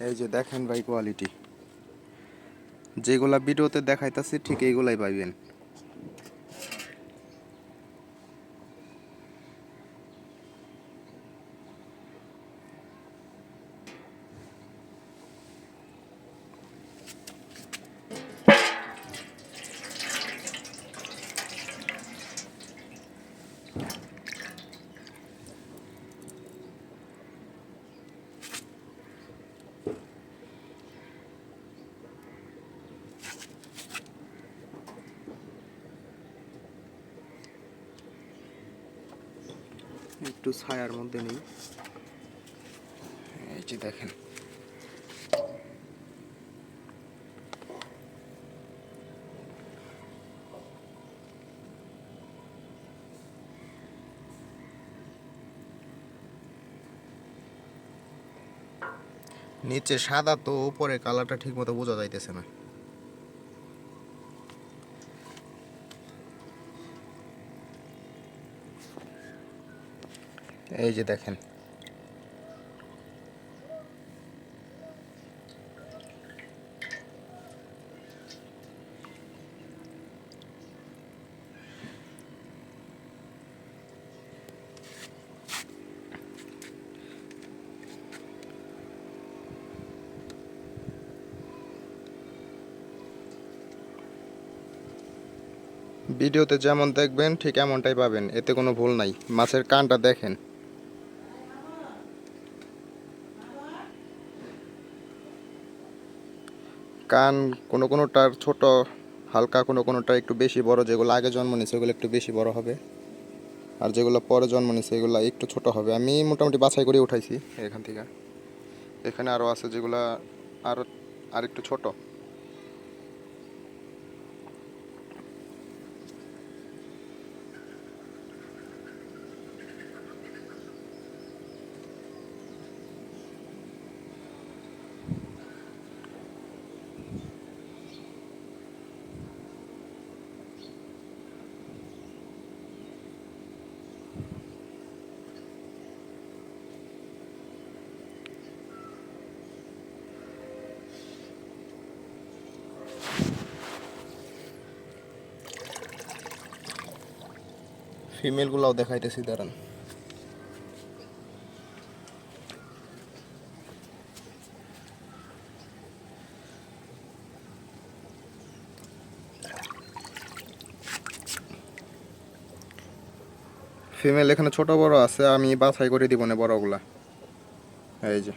এই যে দেখেন ভাই কোয়ালিটি, যেগুলা ভিডিওতে দেখাইতাছি ঠিক এইগুলাই পাইবেন। একটু ছায়ার মধ্যে নেই, এই যে দেখেন। নিচে সাদা তো উপরে কালারটা ঠিক মতো বোঝা যাইতেছে না। এই যে দেখেন, ভিডিওতে যেমন দেখবেন ঠিক এমনটাই পাবেন, এতে কোনো ভুল নাই। মাছের কানটা দেখেন, কান কোনো কোনোটার ছোট হালকা, কোনো কোনোটা একটু বেশি বড়। যেগুলো আগে জন্ম নিছে ওগুলো একটু বেশি বড় হবে, আর যেগুলো পরে জন্ম নিছে এগুলো একটু ছোট হবে। আমি মোটামুটি বাছাই করে উঠাইছি এখান থেকে। এখানে আরও আছে যেগুলো আরও আর একটু ছোট। ফিমেলগুলোও দেখাইতেছি, দাঁড়ান। ফিমেল এখানে ছোট বড় আছে, আমি বাছাই করে দিব না বড়গুলা। এই যে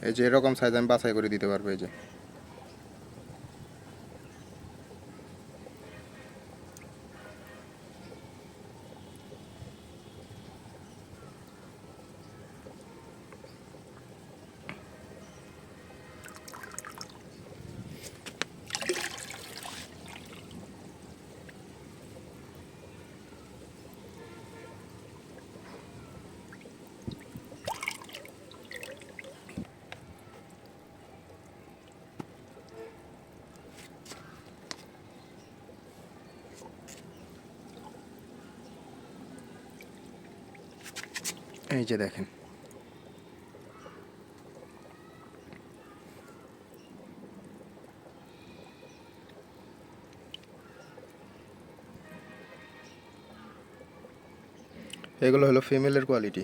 এই যে এরকম সাইজ আমি বাছাই করে দিতে পারবো। এই যে এই যে দেখেন, এগুলো হলো ফিমেলের কোয়ালিটি।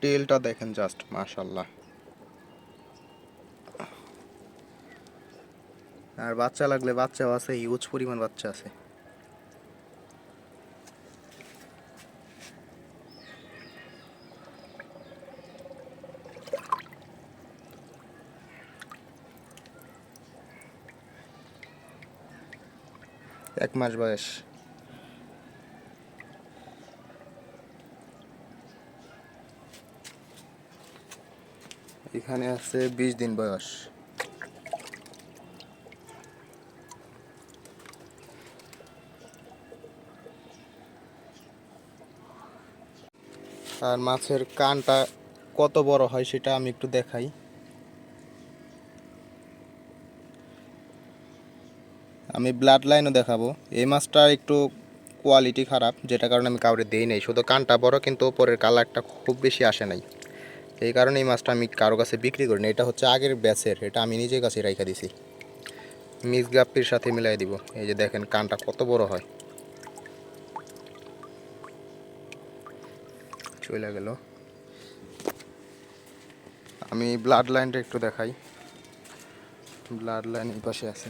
টেলটা দেখেন জাস্ট, মাশাল্লাহ। আর বাচ্চা লাগলে বাচ্চাও আছে, হিউজ পরিমাণ বাচ্চা আছে। এক মাস বয়স। এখানে আছে 20 দিন বয়স। আর মাছের কানটা কত বড় হয় সেটা আমি একটু দেখাই। আমি ব্লাড লাইনও দেখাবো। এই মাছটা একটু কোয়ালিটি খারাপ, যেটা কারণে আমি কাউরে দেই নাই। শুধু কানটা বড়, কিন্তু উপরের কালারটা খুব বেশি আসে নাই। এই কারণে এই মাছটা আমি কারো কাছে বিক্রি করি না। এটা হচ্ছে আগের ব্যাচের, এটা আমি নিজের কাছে রাইখা দিছি। মিক্স গাপ্পির সাথে মিলাই দিব। এই যে দেখেন কানটা কত বড় হয়। চলে গেল। আমি ব্লাড লাইনটা একটু দেখাই। ব্লাড লাইন এই পাশে আছে।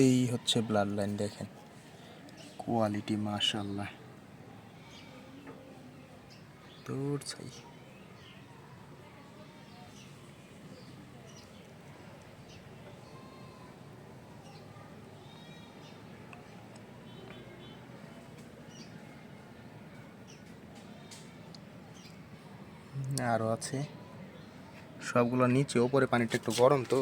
এই হচ্ছে ব্লাড লাইন, দেখেন কোয়ালিটি মাশাআল্লাহ। দূর ছাই। আরও আছে, সবগুলো নিচে, ওপরে পানিটা একটু গরম তো।